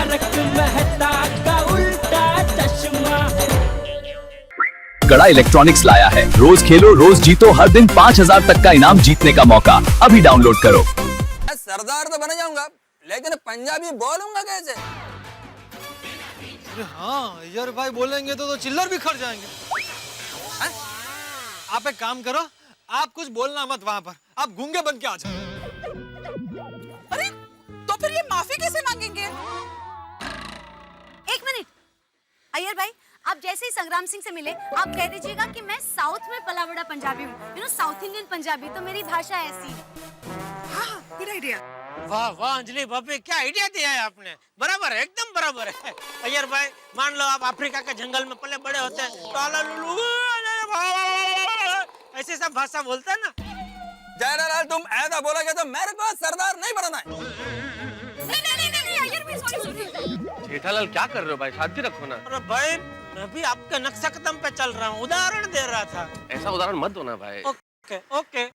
तारक मेहता का उल्टा चश्मा। गड़ा इलेक्ट्रॉनिक्स लाया है, रोज खेलो रोज जीतो, हर दिन 5,000 तक का इनाम जीतने का मौका। अभी डाउनलोड करो। सरदार तो बन जाऊंगा, लेकिन पंजाबी बोलूंगा कैसे? हाँ यार भाई बोलेंगे तो चिल्लर भी खड़ जाएंगे। है? आप एक काम करो, आप कुछ बोलना मत वहाँ पर, आप गूंगे बन के आ जाओ। अरे तो फिर ये माफी कैसे मांगेंगे? एक मिनट अय्यर भाई, आप जैसे ही संग्राम सिंह से मिले आप कह दीजिएगा कि मैं साउथ में पला बड़ा पंजाबी हूँ, साउथ इंडियन पंजाबी, तो मेरी भाषा ऐसी है। हाँ गुड आइडिया। वाह वाह अंजलि भाभी, क्या आइडिया दिया है आपने। बराबर है, एकदम बराबर है। अय्यर भाई मान लो आप अफ्रीका के जंगल में पले बड़े होते हैं, ऐसे सब भाषा बोलते हैं ना। जनरल तुम ऐसा बोलोगे तो मेरे को सरदार नहीं बनना है। नहीं अय्यर भाई सॉरी। जेठालाल क्या कर रहे हो भाई, शांति रखो ना। अरे भाई मैं भी आपके नक्शा कदम पे चल रहा हूँ, उदाहरण दे रहा था। ऐसा उदाहरण मत दो ना भाई। Okay okay.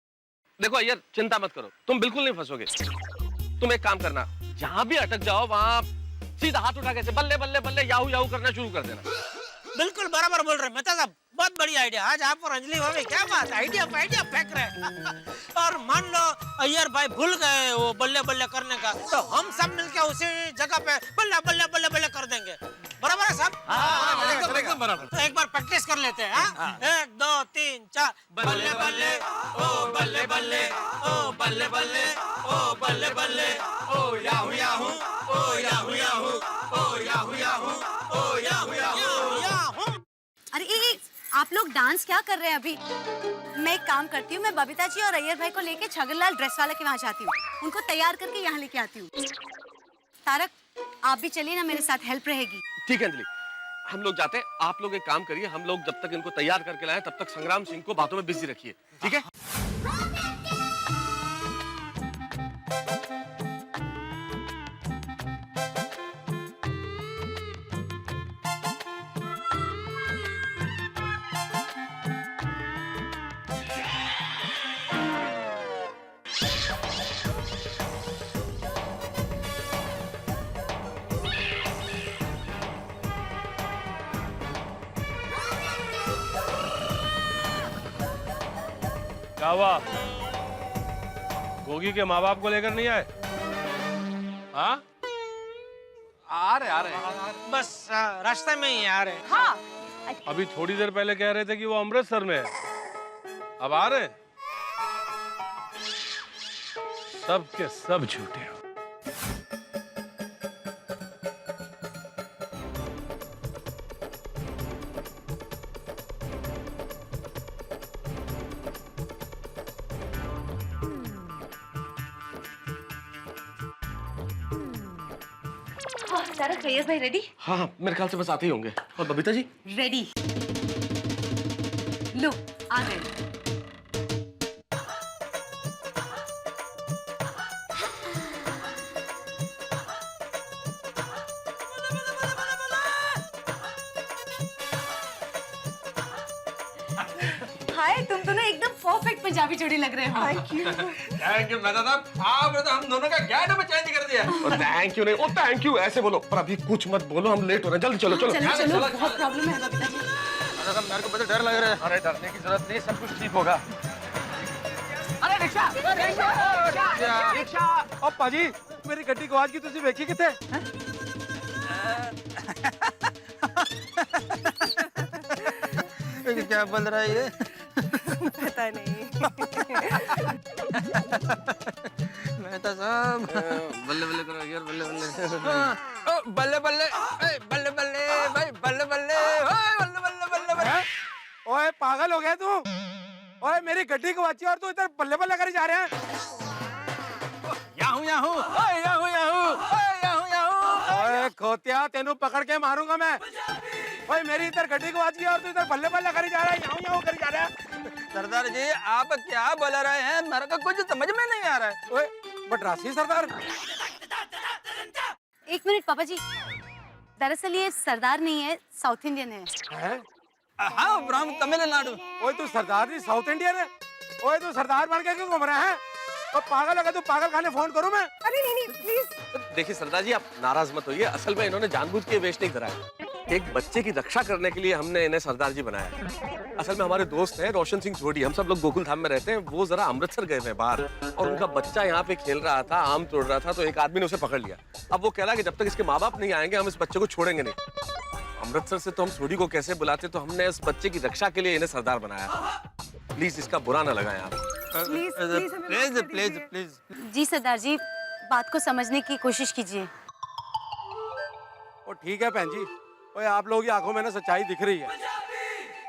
देखो यार चिंता मत करो, तुम बिल्कुल नहीं फंसोगे। तुम एक काम करना, जहाँ भी अटक जाओ वहाँ सीधा हाथ उठा के बल्ले बल्ले बल्ले याहू याहू करना शुरू कर देना। बिल्कुल बराबर बोल रहे हैं मेहता साहब, बहुत बढ़िया आइडिया। आज आप और अंजलि भाभी क्या बात, आइडिया फेंक रहे हैं। और मान लो अय्यर भाई भूल गए वो बल्ले बल्ले करने का, तो हम सब मिलके उसी जगह पे बल्ले बल्ले बल्ले बल्ले कर देंगे। बराबर है साहब? एकदम बराबर। तो एक बार प्रैक्टिस कर लेते हैं। 1 2 3 4 बल्ले बल्ले ओ बल्ले बल्ले ओ बल्ले बल्ले ओ बल्ले बल्ले ओ याहू याहू ओ याहू याहू ओ याहू याहू ओ याहू याहू। अरे आप लोग डांस क्या कर रहे हैं अभी? मैं एक काम करती हूँ, मैं बबीता जी और अय्यर भाई को लेके छगनलाल ड्रेस वाले के वहाँ जाती हूँ, उनको तैयार करके यहाँ लेके आती हूँ। तारक आप भी चलिए ना, मेरे साथ हेल्प रहेगी। ठीक है अंजलि, हम लोग जाते हैं। आप लोग एक काम करिए, हम लोग जब तक इनको तैयार करके लाए तब तक संग्राम सिंह को बातों में बिजी रखिए, ठीक है? क्या हुआ? गोगी के माँ बाप को लेकर नहीं आए? हाँ? आ रहे बस रास्ते में ही आ रहे। हाँ अभी थोड़ी देर पहले कह रहे थे कि वो अमृतसर में है, अब आ रहे? सब के सब झूठे हो। तारक अय्यर भाई रेडी? हाँ मेरे ख्याल से बस आते ही होंगे। और बबीता जी? रेडी। लो आ गए। हाय तुम दोनों एकदम परफेक्ट पंजाबी जोड़ी लग रहे हो। थैंक यू मेहता साहब, आपने तो हम दोनों का गेटअप चेंज कर दिया। थैंक यू नहीं, ओ थैंक यू ऐसे बोलो, पर अभी कुछ मत बोलो, हम लेट हो रहे हैं। जल्दी चलो चलो। चलो बहुत प्रॉब्लम है बबीता जी। मेरे को बड़ा डर लग रहा है। अरे डरने की जरूरत नहीं, सब कुछ ठीक होगा। अरे रिक्शा ओ पाजी, मेरी गड्डी गवाच गई, तुसी वेखी किथे? क्या बोल रहा है ये? पता नहीं। मेहता साहब बल्ले बल्ले करो यार, बल्ले बल्ले। बल्ले बल्ले बल्ले बल्ले भाई बल्ले बल्ले बल्ले बल्ले बल्ले बल्ले। ओए पागल हो गया तू? ओए मेरी गड्डी गवाची और तू इधर बल्ले बल्ले करे जा रहे हैं? Yahoo Yahoo Yahoo Yahoo Yahoo Yahoo. ओए खोतिया तेनू पकड़ के मारूंगा मैं। ओए मेरी इधर गड्डी गवाच गई और तू इधर बल्ले बल्ले करे जा रहा है, याहू याहू करे जा रहा है। सरदार जी आप क्या बोल रहे हैं, मेरे को कुछ समझ में नहीं आ रहा है। ओए बटरासी सरदार। एक मिनट पापा जी, दरअसल ये सरदार नहीं है, साउथ इंडियन है। हाँ फ्रॉम तमिलनाडु। ओए तू सरदार नहीं साउथ इंडियन है? ओए तू सरदार बन के क्यों घूम रहा है? और पागल लगा तो पागल खाने फोन करूं मैं? अरे नहीं प्लीज। देखिए सरदार जी, आप नाराज मत होइए। असल में इन्होंने जानबूझ के वेश नहीं कराया। एक बच्चे की रक्षा करने के लिए हमने इन्हें सरदार जी बनाया। असल में हमारे दोस्त हैं रोशन सिंह छोड़ी, हम सब लोग गोकुल धाम में रहते हैं। वो जरा अमृतसर गए हैं बाहर, और उनका बच्चा यहाँ पे खेल रहा था, आम तोड़ रहा था, तो एक आदमी ने उसे पकड़ लिया। अब वो कह रहा है कि जब तक इसके माँ बाप नहीं आएंगे हम इस बच्चे को छोड़ेंगे नहीं। अमृतसर से तो हम सोडी को कैसे बुलाते, तो हमने इस बच्चे की रक्षा के लिए इन्हें सरदार बनाया। प्लीज इसका बुरा ना लगाएं आप। Please please please. जी सरदार जी, बात को समझने की कोशिश कीजिए। ओ ठीक है बहन जी, ओए आप लोगों की आंखों में ना सच्चाई दिख रही है।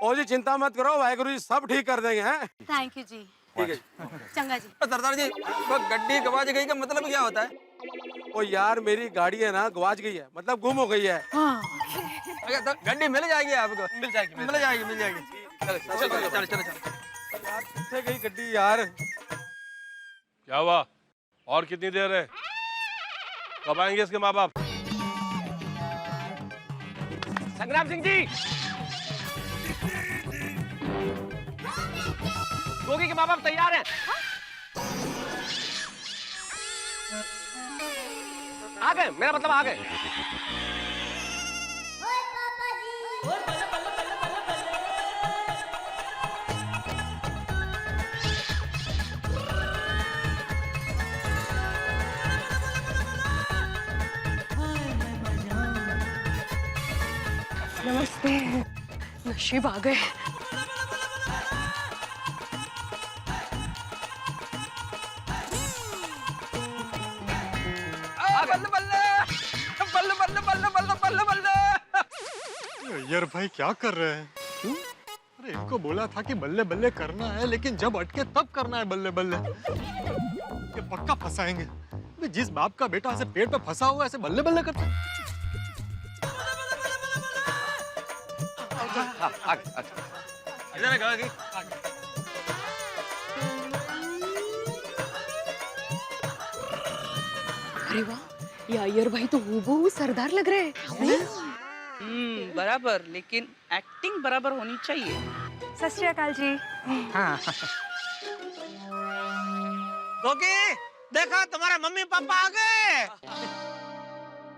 ओ जी चिंता मत करो, वाहेगुरु जी सब ठीक कर देंगे हैं। थैंक यू जी। ठीक है चंगा जी। सरदार जी, वो गड्डी गवाच गई का मतलब क्या होता है? ओ यार मेरी गाड़ी है ना गवाच गई है, मतलब गुम हो गई है। तो गड्डी मिल जाएगी आपको? मिल जाएगी मिल जाएगी मिल जाएगी। चलो चलो चलो चलो यार, कितने गई गड्डी यार? क्या हुआ? और कितनी देर है? कब आएंगे इसके माँ बाप? संग्राम सिंह जी, गोगी के माँ बाप तैयार हैं। आ गए, मेरा मतलब आ गए। नमस्ते, नशीब आ गए। बल्ले बल्ले बल्ले बल्ले बल्ले बल्ले बल्ले बल्ले। अय्यर भाई क्या कर रहे हैं? क्यों? अरे इनको बोला था कि बल्ले बल्ले करना है, लेकिन जब अटके तब करना है बल्ले बल्ले। ये पक्का फंसाएंगे। जिस बाप का बेटा ऐसे पेट पे फंसा हुआ ऐसे बल्ले बल्ले करता है। इधर है गाड़ी। अरे वाह, ये अय्यर भाई तो हूबहू सरदार लग रहे हैं। बराबर, लेकिन एक्टिंग बराबर होनी चाहिए। सत श्री अकाल जी। हाँ। गोगी, देखो तुम्हारे मम्मी पापा आ गए।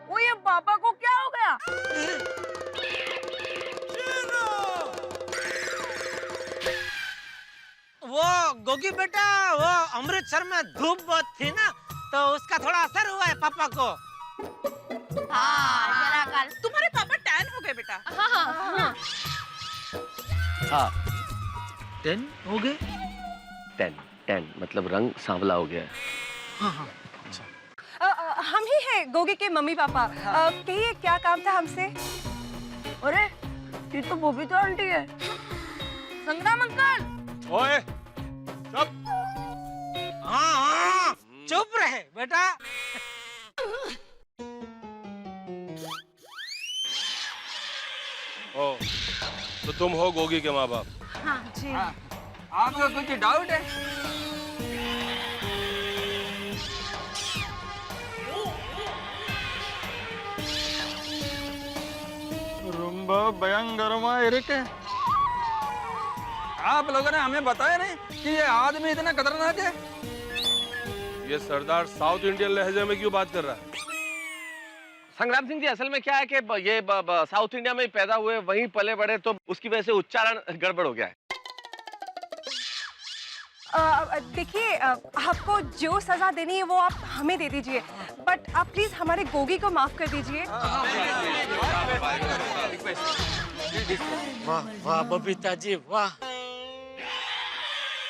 वो ये पापा को क्या हो गया? वो गोगी बेटा, वो अमृतसर में धूप बहुत थी ना, तो उसका थोड़ा असर हुआ है पापा को। हाँ, तुम्हारे पापा टैन हो गए बेटा। हाँ, 10 हो गए। 10 मतलब रंग सांवला हो गया है। हम ही हैं गोगी के मम्मी पापा। कहिए क्या काम था हमसे? अरे ये तो बबीता आंटी है। संग्राम अंकल। ओए, चुप। हाँ, चुप रहे बेटा। ओ, तो तुम हो गोगी के माँ बाप? हाँ जी। आपको कुछ डाउट है? रुंबा भयंकरमा इरिटे। आप लोगों ने हमें बताया नहीं कि ये आदमी इतना खतरनाक है। ये सरदार साउथ इंडियन लहजे में क्यों बात कर रहा है? संग्राम सिंह जी, असल में क्या है कि ये साउथ इंडिया में ही पैदा हुए, वहीं पले बड़े, तो उसकी वजह से उच्चारण गड़बड़ हो गया है। देखिए, आपको जो सजा देनी है वो आप हमें दे दीजिए, बट आप प्लीज हमारे गोगी को माफ कर दीजिए। वाह वाह बबीता जी, वाह।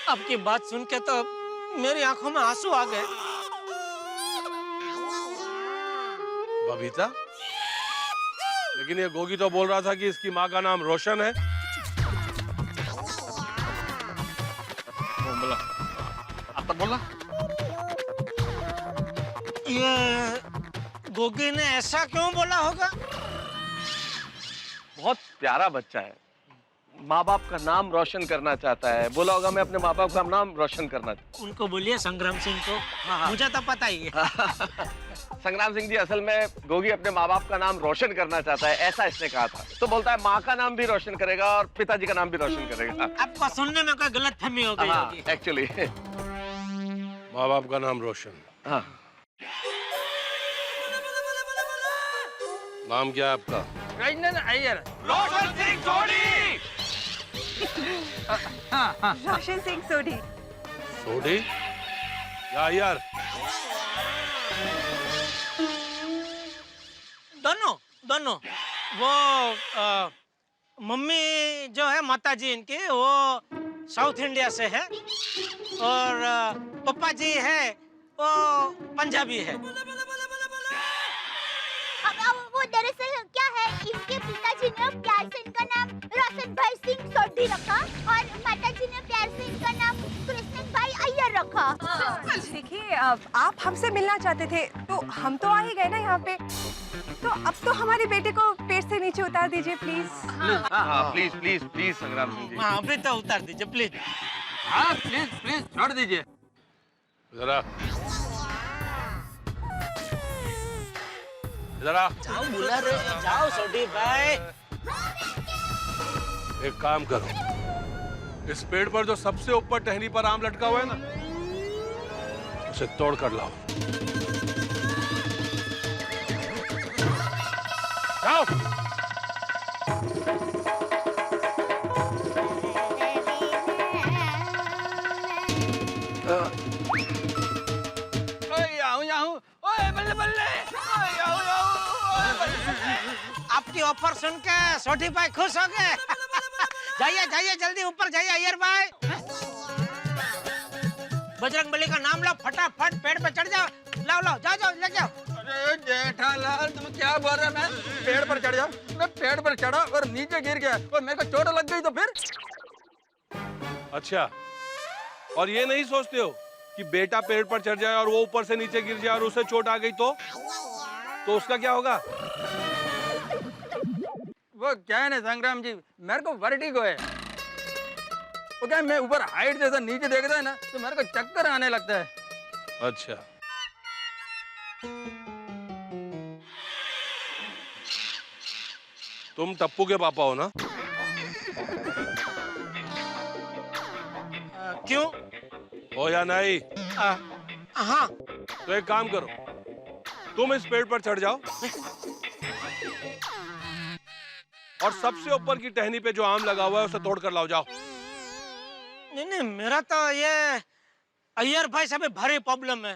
आपकी बात सुन के तो मेरी आंखों में आंसू आ गए। बबीता? लेकिन ये गोगी तो बोल रहा था कि इसकी माँ का नाम रोशन है। बोला, अब तक बोला। ये गोगी ने ऐसा क्यों बोला होगा? बहुत प्यारा बच्चा है, माँ बाप का नाम रोशन करना चाहता है। बोला होगा मैं अपने माँ बाप का नाम रोशन करना चाहता हूँ। उनको बोलिए संग्राम सिंह को। मुझे तो पता ही है। संग्राम सिंह जी, असल में गोगी अपने माँ बाप का नाम रोशन करना चाहता है, ऐसा इसने कहा था। तो बोलता है माँ का नाम भी रोशन करेगा और पिताजी का नाम भी रोशन करेगा। आपको सुनने में कोई गलतफहमी हो गई होगी। एक्चुअली माँ बाप का नाम रोशन। हाँ। नाम क्या है आपका? रजनन अय्यर। रोशन सिंह सोढ़ी। रोशन सिंह सोढ़ी। सोढ़ी या यार? दोनों वो मम्मी जो है माता जी इनकी वो साउथ इंडिया से है और पापा जी है वो पंजाबी है। वो दरअसल क्या है, इनके पिताजी ने प्यार से इनका नाम रोशन भाई सिंह सोढ़ी रखा और माता जी ने प्यार से इनका नाम कृष्णन भाई अय्यर रखा। देखिए आप हमसे मिलना चाहते थे तो हम तो आ ही गए ना यहाँ पे, तो अब तो हमारे बेटे को पेट से नीचे उतार दीजिए प्लीज। हाँ प्लीज प्लीज प्लीज संग्राम सिंह जी। हाँ अभी तो उतार दीजिए प्लीज। हाँ प्लीज प्लीज छोड़ दीजिए। जरा जरा जाओ बुला रहे, जाओ सोढ़ी भाई। एक काम करो, इस पेड़ पर जो सबसे ऊपर टहनी पर आम लटका हुआ है ना, उसे तोड़ कर लाओ। जाओ। ओए बल्ले बल्ले। आपकी ऑफर सुन के सोढ़ी भाई खुश हो गए। जाइए जाइए जल्दी ऊपर जाइए अय्यर भाई। बजरंगबली का नाम लो, फटाफट पेड़ पे चढ़ जाओ। लाओ लाओ जाओ जाओ ले जाओ। अरे जेठालाल तुम क्या बोल रहे? मैं पेड़ पर चढ़ जाऊं? मैं पेड़ पर चढ़ा और नीचे गिर गया और मेरे को चोट लग गई तो फिर? अच्छा, और ये नहीं सोचते हो कि बेटा पेड़ पर चढ़ जाए और वो ऊपर से नीचे गिर जाए और उसे चोट आ गई तो उसका क्या होगा? वो क्या है ना संग्राम जी, मेरे को वर्टिगो है। वो क्या है, मैं ऊपर हाइट जैसा नीचे देखता है ना तो मेरे को चक्कर आने लगता है। अच्छा, तुम टप्पू के पापा हो ना? क्यों? हो या नहीं? हाँ। तो एक काम करो, तुम इस पेड़ पर चढ़ जाओ और सबसे ऊपर की टहनी पे जो आम लगा हुआ है उसे तोड़ कर लाओ। जाओ। नहीं नहीं, मेरा तो ये अय्यर भाई से भी भारी प्रॉब्लम है।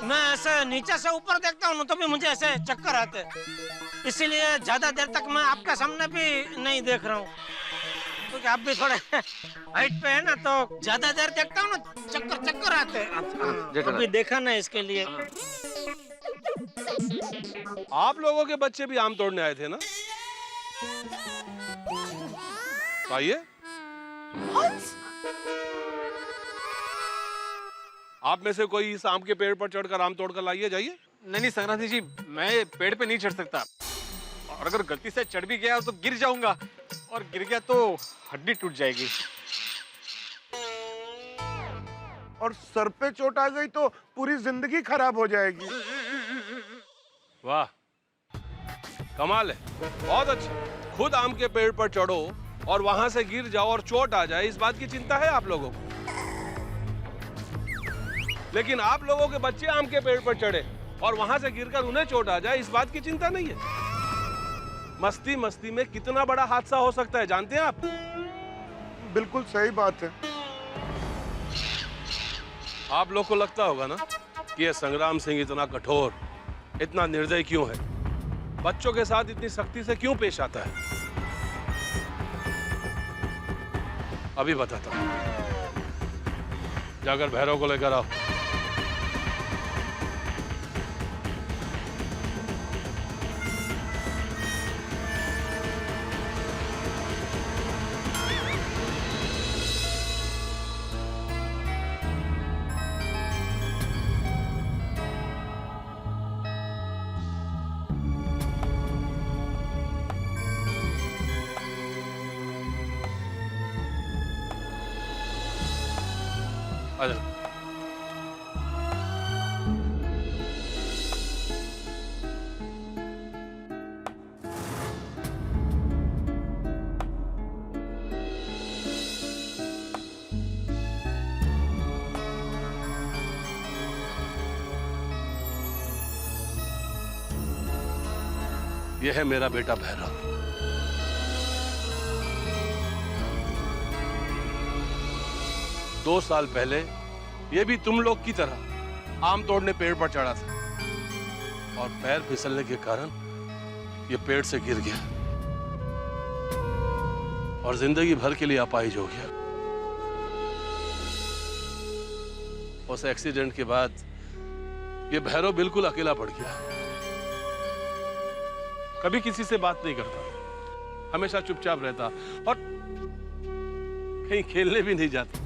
मैं ऐसे नीचे से ऊपर देखता हूँ तो भी मुझे ऐसे चक्कर आते, इसीलिए ज्यादा देर तक मैं आपके सामने भी नहीं देख रहा हूँ, क्योंकि आप भी थोड़े हाइट पे है ना, तो ज्यादा देर देखता हूँ ना चक्कर चक्कर आते हैं। अभी देखा ना इसके लिए। आप लोगों के बच्चे भी आम तोड़ने आए थे ना? आइए। आप में से कोई इस आम के पेड़ पर चढ़कर आम तोड़कर लाइए। जाइए। नहीं संग्राम सिंह जी, मैं पेड़ पे नहीं चढ़ सकता, और अगर गलती से चढ़ भी गया तो गिर जाऊंगा, और गिर गया तो हड्डी टूट जाएगी। और सर पे चोट आ गई तो पूरी जिंदगी खराब हो जाएगी। वाह, कमाल है, बहुत अच्छा। खुद आम के पेड़ पर चढ़ो और वहां से गिर जाओ और चोट आ जाए, इस बात की चिंता है आप लोगों को। लेकिन आप लोगों के बच्चे आम के पेड़ पर चढ़े और वहां से गिरकर उन्हें चोट आ जाए, इस बात की चिंता नहीं है। मस्ती मस्ती में कितना बड़ा हादसा हो सकता है जानते हैं आप? बिल्कुल सही बात है। आप लोग को लगता होगा ना कि ये संग्राम सिंह इतना कठोर, इतना निर्दयी क्यों है, बच्चों के साथ इतनी सख्ती से क्यों पेश आता है? अभी बताता हूं। जाकर भैरव को लेकर आओ। आजा। यह है मेरा बेटा भैरव। दो साल पहले ये भी तुम लोग की तरह आम तोड़ने पेड़ पर चढ़ा था और पैर फिसलने के कारण ये पेड़ से गिर गया और जिंदगी भर के लिए अपाहिज हो गया। उस एक्सीडेंट के बाद ये भैरव बिल्कुल अकेला पड़ गया। कभी किसी से बात नहीं करता, हमेशा चुपचाप रहता और कहीं खेलने भी नहीं जाता।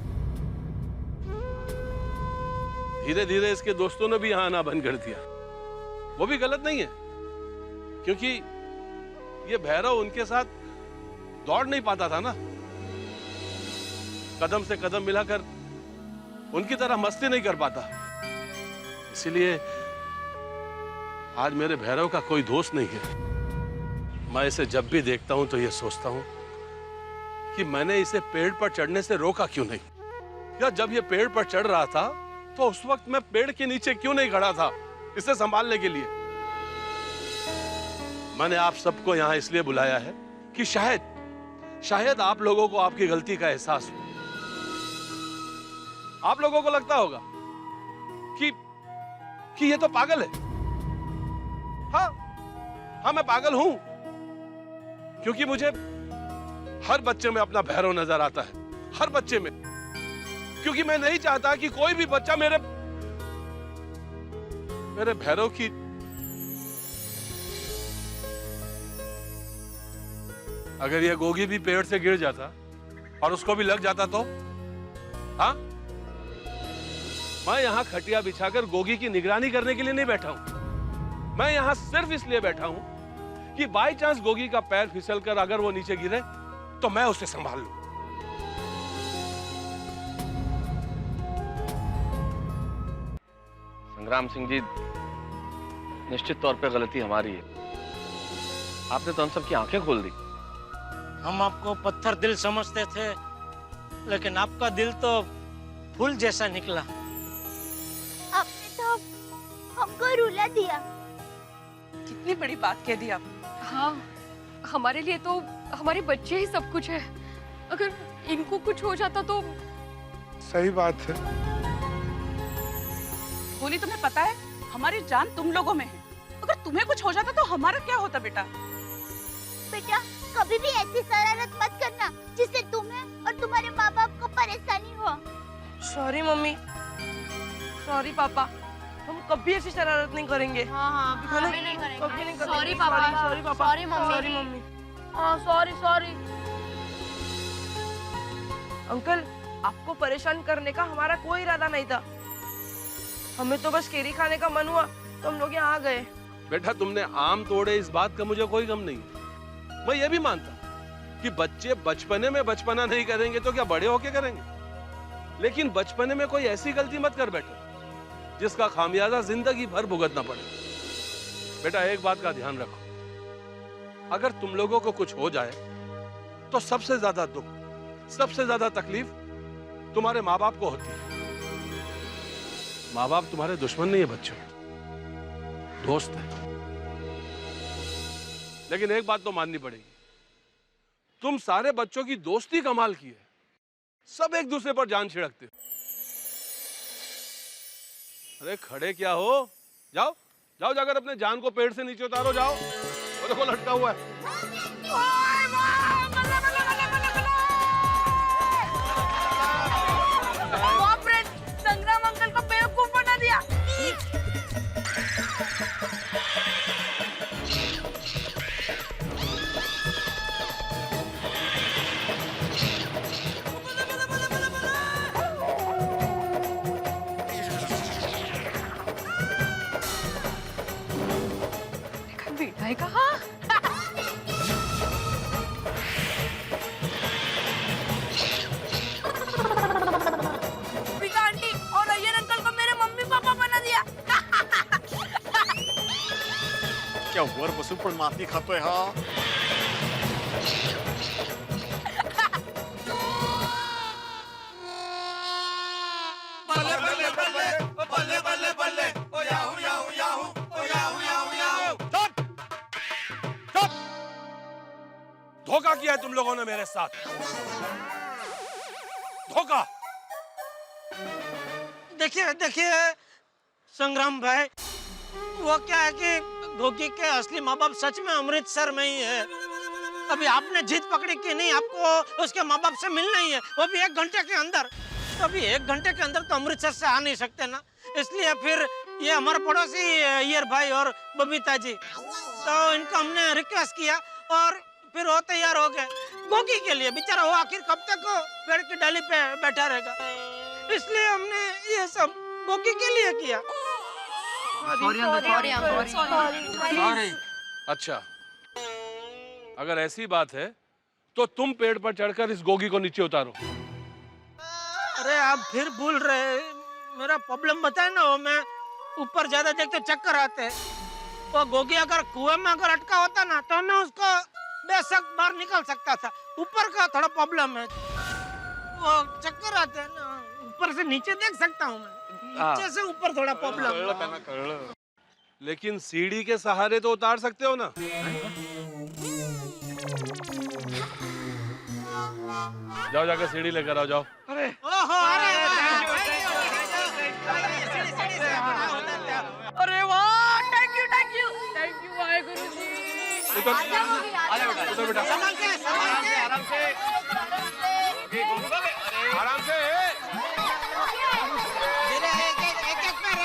धीरे धीरे इसके दोस्तों ने भी यहां आना बंद कर दिया। वो भी गलत नहीं है, क्योंकि ये भैरव उनके साथ दौड़ नहीं पाता था ना, कदम से कदम मिलाकर उनकी तरह मस्ती नहीं कर पाता। इसीलिए आज मेरे भैरव का कोई दोस्त नहीं है। मैं इसे जब भी देखता हूं तो ये सोचता हूं कि मैंने इसे पेड़ पर चढ़ने से रोका क्यों नहीं, या जब ये पेड़ पर चढ़ रहा था तो उस वक्त मैं पेड़ के नीचे क्यों नहीं खड़ा था इसे संभालने के लिए। मैंने आप सबको यहां इसलिए बुलाया है कि शायद आप लोगों को आपकी गलती का एहसास हो। आप लोगों को लगता होगा कि ये तो पागल है। हाँ मैं पागल हूं, क्योंकि मुझे हर बच्चे में अपना भैरव नजर आता है, हर बच्चे में, क्योंकि मैं नहीं चाहता कि कोई भी बच्चा मेरे भैरव की अगर ये गोगी भी पेड़ से गिर जाता और उसको भी लग जाता तो? हाँ, मैं यहां खटिया बिछाकर गोगी की निगरानी करने के लिए नहीं बैठा हूं। मैं यहां सिर्फ इसलिए बैठा हूं कि बाय चांस गोगी का पैर फिसलकर अगर वो नीचे गिरे तो मैं उसे संभाल लूं। संग्राम सिंह जी, निश्चित तौर पे गलती हमारी है। आपने तो हम सबकी आंखें खोल दी। हम आपको पत्थर दिल समझते थे, लेकिन आपका दिल तो फूल जैसा निकला। आपने तो हमको रुला दिया। कितनी बड़ी बात कह दी आप। हाँ, हमारे लिए तो हमारे बच्चे ही सब कुछ है। अगर इनको कुछ हो जाता तो। सही बात है। बोली, तुम्हें पता है हमारी जान तुम लोगों में है। अगर तुम्हें कुछ हो जाता तो हमारा क्या होता बेटा? बेटा, कभी भी ऐसी शरारत मत करना जिससे तुम्हें और तुम्हारे माँ बाप को परेशानी हो। सॉरी मम्मी, सॉरी पापा, हम कभी ऐसी शरारत नहीं करेंगे। हाँ, कभी नहीं करेंगे। सॉरी पापा, सॉरी पापा, सॉरी मम्मी, हाँ सॉरी। अंकल, आपको परेशान करने का हमारा कोई इरादा नहीं था। हमें तो बस केरी खाने का मन हुआ तो हम लोग यहाँ आ गए। बेटा, तुमने आम तोड़े इस बात का मुझे कोई गम नहीं। मैं ये भी मानता कि बच्चे बचपने में बचपना नहीं करेंगे तो क्या बड़े होके करेंगे, लेकिन बचपने में कोई ऐसी गलती मत कर बैठो जिसका खामियाजा जिंदगी भर भुगतना पड़े। बेटा, एक बात का ध्यान रखो, अगर तुम लोगों को कुछ हो जाए तो सबसे ज्यादा दुख, सबसे ज्यादा तकलीफ तुम्हारे माँ बाप को होती है। माँ बाप तुम्हारे दुश्मन नहीं है बच्चों, दोस्त है। लेकिन एक बात तो माननी पड़ेगी, तुम सारे बच्चों की दोस्ती कमाल की है। सब एक दूसरे पर जान छिड़कते हो। अरे खड़े क्या हो, जाओ जाकर अपने जान को पेड़ से नीचे उतारो, जाओ। वो देखो लटका हुआ है। संग्राम अंकल को बेवकूफ बना दिया। बेटा है कहाँ? आंटी और अय्यर अंकल को मेरे मम्मी पापा बना दिया। क्या वर बसू पण माती खातोय हा? धोखा किया है तुम लोगों ने मेरे साथ, धोखा। देखिए देखिए संग्राम भाई, वो क्या है कि गोगी के असली माँ बाप सच में अमृतसर में ही है। अभी आपने जिद पकड़ी कि नहीं आपको उसके माँ बाप से मिलना ही है, वो भी 1 घंटे के अंदर। तो अभी 1 घंटे के अंदर तो अमृतसर से आ नहीं सकते ना, इसलिए फिर ये हमारे पड़ोसी अय्यर भाई और बबीता जी, तो इनको हमने रिक्वेस्ट किया और फिर वो तैयार हो गए गोगी के लिए। बेचारा वो आखिर कब तक पेड़ की डाली पे बैठा रहेगा, इसलिए हमने ये सब गोगी के लिए किया। सॉरी। अच्छा, अगर ऐसी बात है तो तुम पेड़ पर चढ़कर इस गोगी को नीचे उतारो। अरे आप फिर भूल रहे, मेरा प्रॉब्लम बताए ना, वो मैं ऊपर ज्यादा देखते चक्कर आते हैं। वो गोगी अगर कुएं में अगर अटका होता ना तो मैं उसको बेशक बाहर निकल सकता था। ऊपर का थोड़ा प्रॉब्लम है, वो चक्कर आते हैं ना, ऊपर से नीचे देख सकता हूँ मैं, नीचे से ऊपर थोड़ा प्रॉब्लम। लेकिन सीढ़ी के सहारे तो उतार सकते हो ना। जाओ जाकर सीढ़ी लेकर आओ, जाओ। अरे ओहो, अरे वाह, थैंक यू वाहेगुरु जी। उतर बेटा, संभाल के आराम से। धीरे, एक पैर।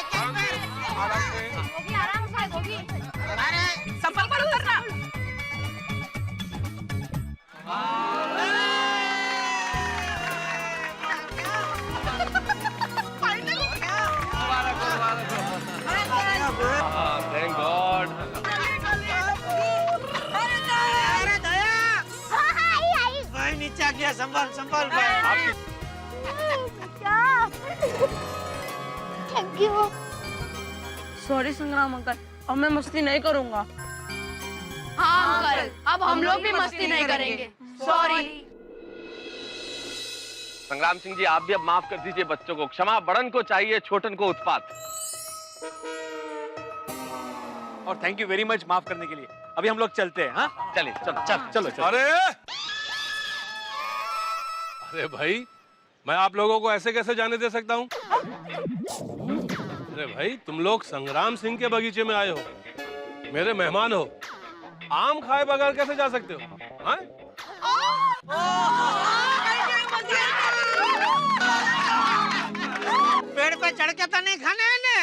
अरे संभल कर उतरना। Thank God. अरे दया, भाई नीचे आ गया, संभाल भाई। Thank you. सॉरी संग्राम अंकल, अब मैं मस्ती नहीं करूंगा। हाँ अंकल, अब हम लोग भी मस्ती नहीं करेंगे। सॉरी। संग्राम सिंह जी, आप भी अब माफ कर दीजिए बच्चों को। क्षमा बड़न को चाहिए, छोटन को उत्पात। और थैंक यू वेरी मच माफ करने के लिए। अभी हम लोग चलते हैं। हाँ चलिए, चलो। अरे भाई, मैं आप लोगों को ऐसे कैसे जाने दे सकता हूँ? अरे भाई, तुम लोग संग्राम सिंह के बगीचे में आए हो, मेरे मेहमान हो, आम खाए बगैर कैसे जा सकते हो? हाँ? पेड़ पे चढ़ के तो नहीं खाने हैं ना?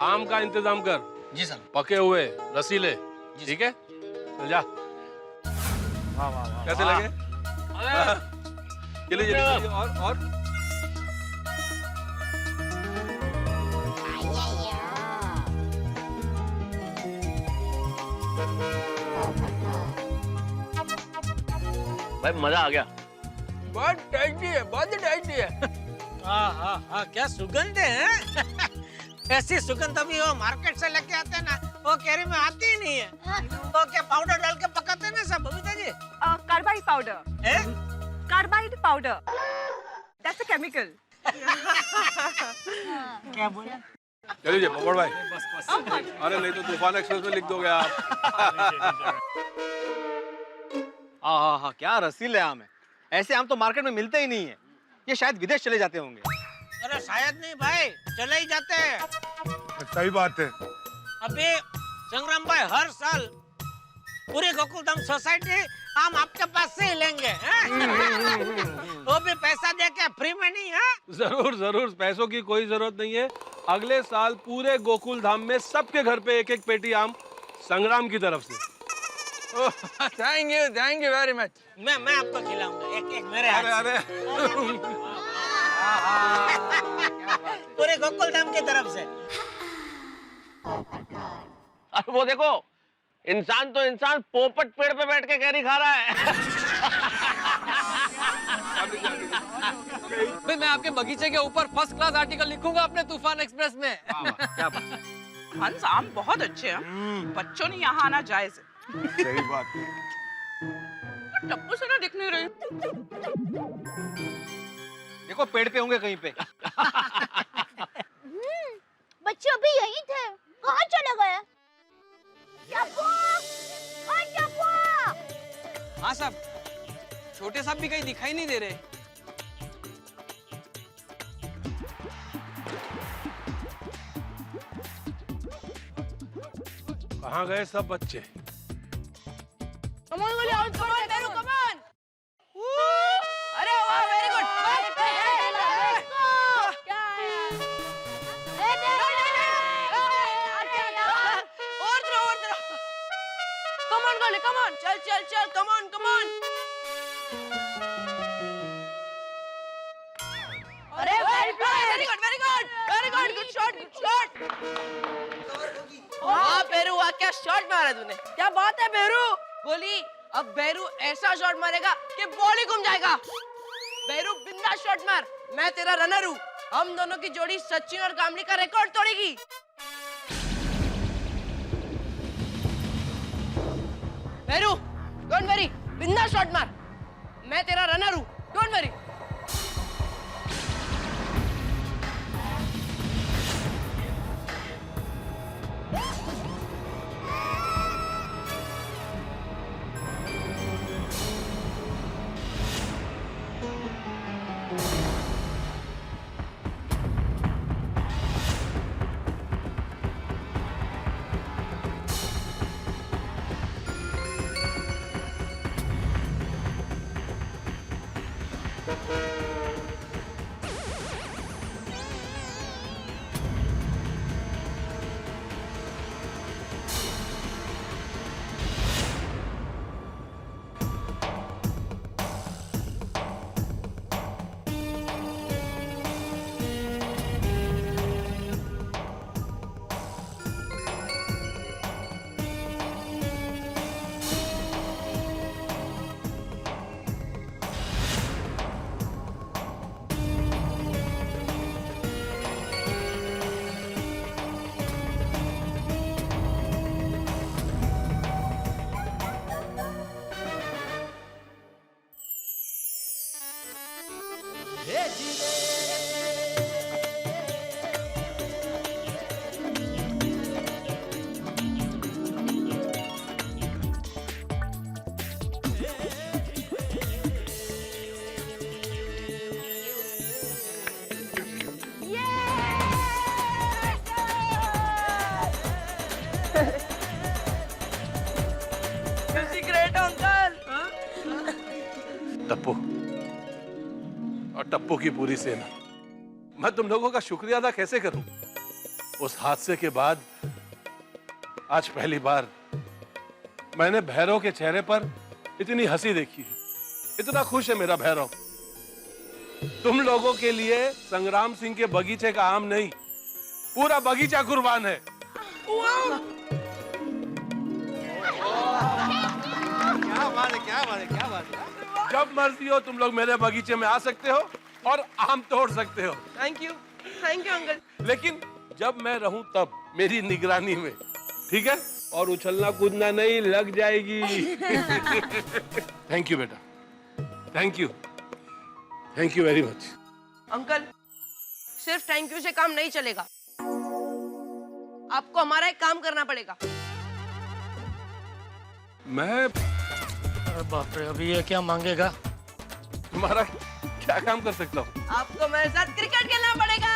आम का इंतजाम कर। जी सर। पके हुए रसीले, ठीक है? चल जा। कैसे लगे? चलिए और भाई मजा आ गया। बहुत टेस्टी है, बहुत टेस्टी है। हाँ, क्या सुगंध है। ऐसी सुगंध अभी वो मार्केट से लेके आते हैं ना, वो कैरी में आती ही नहीं है। तो क्या पाउडर डाल के पकाते हैं ना सब Babita ji? Carbide powder. Carbide powder, that's a chemical. क्या बोला? चलिए पकड़ भाई। अरे नहीं तो तूफान एक्सप्रेस में लिख दोगे आप। हाँ, क्या रसीले आम है। ऐसे आम तो मार्केट में मिलते ही नहीं है, ये शायद विदेश चले जाते होंगे। अरे शायद नहीं भाई, चले ही जाते हैं। सही बात है। अभी संग्राम भाई हर साल पूरी गोकुलधाम सोसाइटी आम आपके पास से ही लेंगे। वो भी पैसा देके, फ्री में नहीं है। जरूर, पैसों की कोई जरूरत नहीं है। अगले साल पूरे गोकुल धाम में सबके घर पे 1-1 पेटी आम संग्राम की तरफ से। Thank you very much. मैं आपको खिलाऊंगा, एक मेरे हाथ से। अरे पूरे गोकुलधाम की तरफ से। अरे वो देखो, इंसान तो इंसान पोपट पेड़ पे बैठ के कैरी खा रहा है। भाई मैं आपके बगीचे के ऊपर फर्स्ट क्लास आर्टिकल लिखूंगा अपने तूफान एक्सप्रेस में। क्या बात है। हंस, आम बहुत अच्छे हैं। बच्चों ने यहाँ आना जायज है। सही बात है। टप्पू से ना दिख नहीं रही। देखो पेड़ पे होंगे कहीं पे। बच्चे अभी यहीं थे, कहाँ चले गए? हाँ साहब, छोटे साहब भी कहीं दिखाई नहीं दे रहे। कहाँ गए सब बच्चे? Come on Goli, out, come on बेरू, कम ऑन। अरे वाह, वेरी गुड। कम ऑन गोली, कम ऑन, चल चल चल, कम ऑन कम ऑन। अरे very good, very good, very good, good shot, good shot. वाह बेरू, वाह क्या शॉट मारा तूने, क्या बात है बेरू। गोली, अब बेरू ऐसा शॉट मारेगा कि बॉल ही घूम जाएगा। बेरू बिंदास शॉट मार, मैं तेरा रनर हूँ। हम दोनों की जोड़ी सचिन और कामली का रिकॉर्ड तोड़ेगी। बेरू, डोंट वरी, बिंदास शॉट मार, मैं तेरा रनर हूँ, डोंट वरी। टप्पू और टप्पू की पूरी सेना, मैं तुम लोगों का शुक्रिया अदा कैसे करूं? उस हादसे के बाद आज पहली बार मैंने भैरव के चेहरे पर इतनी हंसी देखी है। इतना खुश है मेरा भैरव। तुम लोगों के लिए संग्राम सिंह के बगीचे का आम नहीं, पूरा बगीचा कुर्बान है। क्या बात है, क्या बात है, क्या बात है। जब मर्जी हो तुम लोग मेरे बगीचे में आ सकते हो और आम तोड़ सकते हो। Thank you uncle. लेकिन जब मैं रहूं तब मेरी निगरानी में, ठीक है? और उछलना कूदना नहीं, लग जाएगी। थैंक यू बेटा, thank you very much. Uncle, सिर्फ थैंक यू से काम नहीं चलेगा, आपको हमारा एक काम करना पड़ेगा। मैं बाप रे, अभी ये क्या मांगेगा? तुम्हारा क्या काम कर सकता हूँ? आपको मेरे साथ क्रिकेट खेलना पड़ेगा।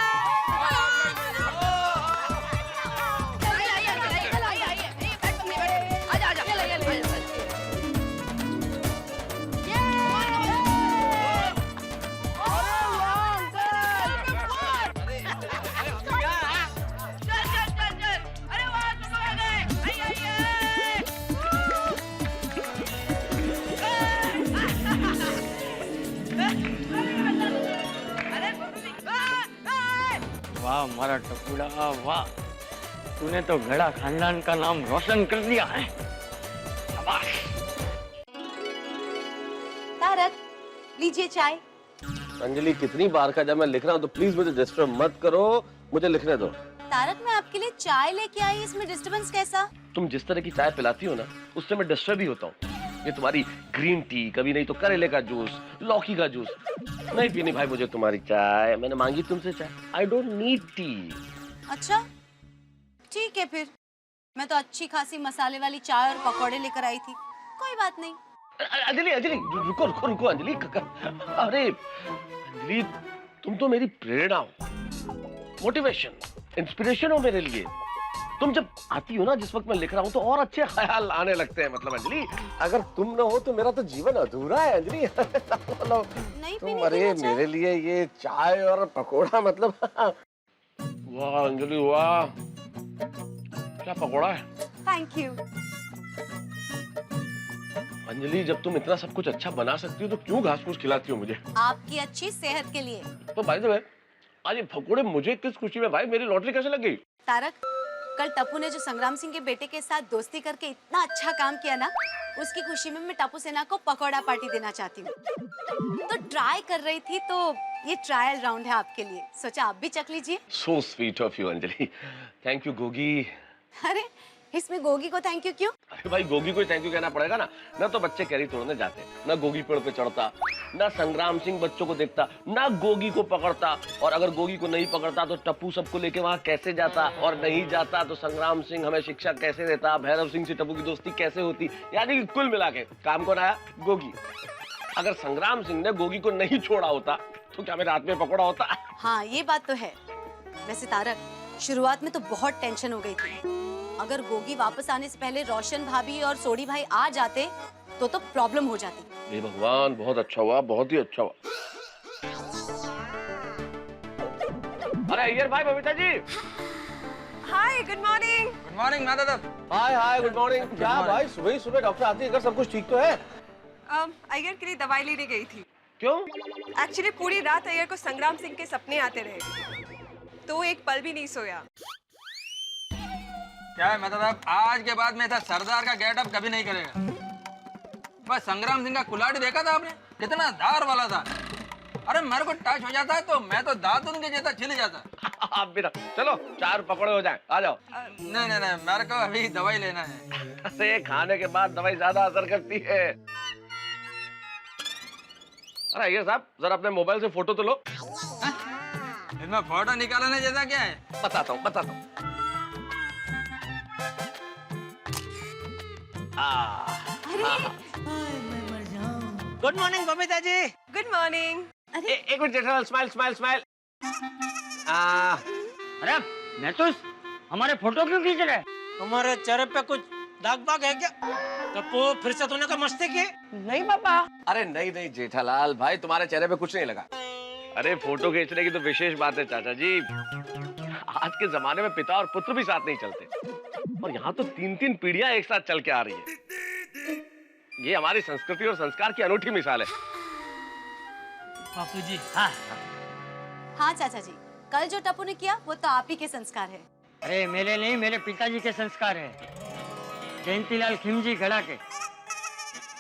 वाह हमारा टपुड़ा, वाह तूने तो गड़ा खानदान का नाम रोशन कर दिया है। शाबाश। तारक, लीजिए चाय। अंजलि, कितनी बार का जब मैं लिख रहा हूँ तो प्लीज मुझे डिस्टर्ब मत करो, मुझे लिखने दो। तारक, मैं आपके लिए चाय लेके आई, इसमें डिस्टर्बेंस कैसा? तुम जिस तरह की चाय पिलाती हो ना, उससे मैं डिस्टर्ब ही होता हूँ। ये तुम्हारी ग्रीन टी, कभी नहीं तो करेले का जूस, लौकी का जूस, नहीं पीनी भाई मुझे तुम्हारी चाय। मैंने मांगी तुमसे चाय, आई डोंट नीड टी। अच्छा ठीक है, फिर मैं तो अच्छी खासी मसाले वाली चाय और पकौड़े लेकर आई थी, कोई बात नहीं। अंजलि अंजलि रुको रुको रुको अंजलि। अरे अंजलि, तुम तो मेरी प्रेरणा हो, मोटिवेशन, इंस्पिरेशन हो मेरे लिए। तुम जब आती हो ना, जिस वक्त मैं लिख रहा हूँ, तो और अच्छे ख्याल आने लगते हैं। मतलब अंजलि, अगर तुम ना हो तो मेरा तो जीवन अधूरा है अंजलि। तुम अरे मेरे लिए ये चाय और पकोड़ा, मतलब वाह अंजलि वाह, क्या पकोड़ा है। Thank you. अंजलि, जब तुम इतना सब कुछ अच्छा बना सकती हो तो क्यों घास फूस खिलाती हो मुझे? आपकी अच्छी सेहत के लिए। तो भाई तो आज ये पकोड़े मुझे किस खुशी में? भाई मेरी लॉटरी कैसे लग गई? तारक, कल टप्पू ने जो संग्राम सिंह के बेटे के साथ दोस्ती करके इतना अच्छा काम किया ना, उसकी खुशी में मैं टप्पू सेना को पकौड़ा पार्टी देना चाहती हूँ। तो ट्राई कर रही थी, तो ये ट्रायल राउंड है आपके लिए, सोचा आप भी चख लीजिए। So sweet of you Anjali, thank you Gogi. अरे इसमें गोगी को थैंक यू क्यों? अरे भाई गोगी को थैंक यू कहना पड़ेगा ना। ना तो बच्चे कैरी तोड़ने जाते, ना गोगी पेड़ पे चढ़ता, ना संग्राम सिंह बच्चों को देखता, ना गोगी को पकड़ता, और अगर गोगी को नहीं पकड़ता तो टप्पू सबको लेके वहाँ कैसे जाता, और नहीं जाता तो संग्राम सिंह हमें शिक्षा कैसे देता, भैरव सिंह से टप्पू की दोस्ती कैसे होती। यानी कि कुल मिला के काम कौन आया? गोगी। अगर संग्राम सिंह ने गोगी को नहीं छोड़ा होता तो क्या मेरे हाथ में पकौड़ा होता? हाँ ये बात तो है। वैसे तारक, शुरुआत में तो बहुत टेंशन हो गई थी। अगर गोगी वापस आने से पहले रोशन भाभी और सोडी भाई आ जाते तो प्रॉब्लम हो जाती। हे भगवान, बहुत अच्छा हुआ, बहुत ही अच्छा हुआ। अरे अय्यर भाई, बबीता जी। हाय, गुड मॉर्निंग। गुड मॉर्निंग माता साहब। हाय हाय, गुड मॉर्निंग। क्या भाई, सुबह ही सुबह डॉक्टर आती है, अगर सब कुछ ठीक तो है? अय्यर के लिए दवाई लेने गई थी। क्यों? एक्चुअली पूरी रात अय्यर को संग्राम सिंह के सपने आते रहे, तो एक पल भी नहीं सोया। क्या है माता साहब, आज के बाद में ऐसा सरदार का गेटअप कभी नहीं करेगा। बस संग्राम सिंह का कुल्हाड़ी देखा था आपने, कितना धार वाला था। अरे मेरे को टच हो जाता है तो मैं तो दांत उनके जैसा छिल जाता। आप भी चलो, 4 पकौड़े हो जाए, आ जाओ। नहीं नहीं नहीं, मेरे को अभी दवाई लेना है। अरे खाने के बाद दवाई ज्यादा असर करती है। अरे अय्यर साहब, जरा अपने मोबाइल से फोटो तो लो। इसमें फोटो निकालने जैसा क्या है? बताता हूँ बताता हूँ। Good morning Babita ji. Good morning. एक minute Jethalal, smile smile smile. अरे नेतुस, हमारे फोटो क्यों खींच रहे? तुम्हारे चेहरे पे कुछ दाग बाग है क्या? टप्पू, फिर से तूने का मस्ती की? नहीं पापा। अरे नहीं नहीं जेठालाल भाई, तुम्हारे चेहरे पे कुछ नहीं लगा। अरे फोटो खींचने की तो विशेष बात है चाचा जी। आज के जमाने में पिता और पुत्र भी साथ नहीं चलते, और यहाँ तो 3-3 पीढ़ियां एक साथ चल के आ रही है। ये हमारी संस्कृति और संस्कार की अनूठी मिसाल है। बापू जी। हाँ चाचा जी, कल जो टप्पू ने किया वो तो आप ही के संस्कार है। अरे मेरे नहीं, मेरे पिताजी के संस्कार है, जयंतीलाल खिमजी गढ़ा के।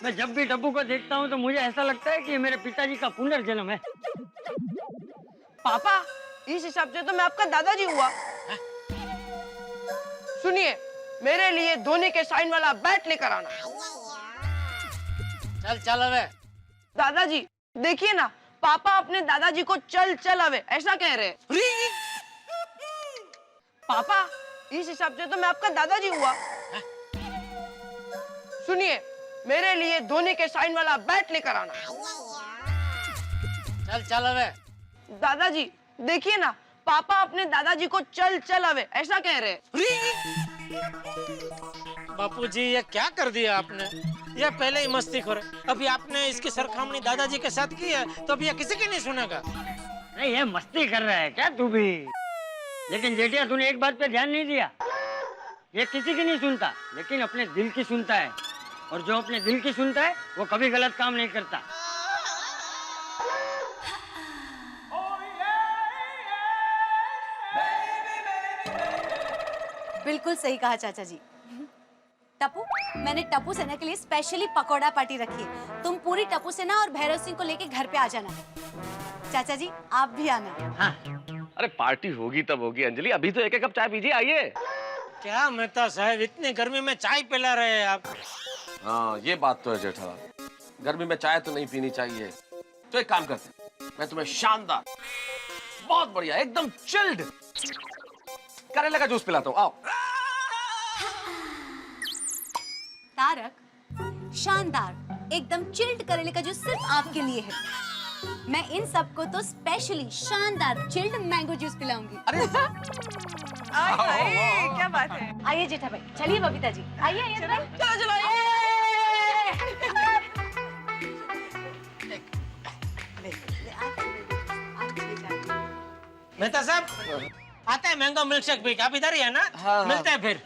मैं जब भी टप्पू को देखता हूँ तो मुझे ऐसा लगता है कि ये मेरे पिताजी का पुनर्जन्म है। पापा, इस हिसाब से तो मैं आपका दादाजी हुआ। सुनिए, मेरे लिए धोनी के साइन वाला बैट लेकर आना। चल चल अबे। दादाजी देखिए ना, पापा अपने दादाजी को चल चल अबे ऐसा कह रहे हैं। पापा, इस हिसाब से तो मैं आपका दादाजी हुआ। सुनिए, मेरे लिए धोनी के साइन वाला बैट लेकर आना। चल चल अबे। दादाजी देखिए ना, पापा अपने दादाजी को चल चल अबे ऐसा कह रहे हैं। बापू जी, ये क्या कर दिया आपने? ये पहले ही मस्ती खोर, अभी आपने इसकी सरखामनी दादाजी के साथ की है तो अब ये किसी की नहीं सुनेगा। नहीं, ये मस्ती कर रहा है क्या तू भी? लेकिन जेठिया, तूने एक बात पे ध्यान नहीं दिया। ये किसी की नहीं सुनता, लेकिन अपने दिल की सुनता है, और जो अपने दिल की सुनता है वो कभी गलत काम नहीं करता। बिल्कुल सही कहा चाचा जी। टप्पू, मैंने टप्पू सेना के लिए स्पेशली पकौड़ा पार्टी रखी है। तुम पूरी टप्पू सेना और भैरव सिंह को लेके घर पे आ जाना। चाचा जी आप भी आना। हाँ। अरे पार्टी होगी तब होगी अंजलि, अभी तो 1 कप चाय पीजिए, आइए। क्या मेहता साहब, इतनी गर्मी में चाय पिला रहे हैं आप? हाँ ये बात तो है जेठालाल, गर्मी में चाय तो नहीं पीनी चाहिए। तो एक काम करते हैं, मैं तुम्हें शानदार, बहुत बढ़िया, एकदम चिल्ड करेले का जूस पिलाता हूँ, आओ। तारक, शानदार एकदम चिल्ड करेले का जूस सिर्फ आपके लिए है। मैं इन सबको तो स्पेशली शानदार चिल्ड मैंगो जूस पिलाऊंगी। क्या बात है। आइए जेठा भाई, चलिए बबीता जी, आइए आइए भाई। चलो चलो मेहता साहब आता है मैंगो मिल्क शेक भी, आप इधर ही है ना? हाँ। मिलते हैं फिर।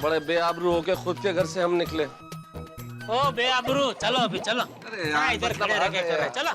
बड़े बेआबरू होके खुद के घर से हम निकले। ओ बेआबरू, चलो अभी चलो। अरे यार, इधर मतलब खड़े रह के आ गए कर रहे, यार। चलो।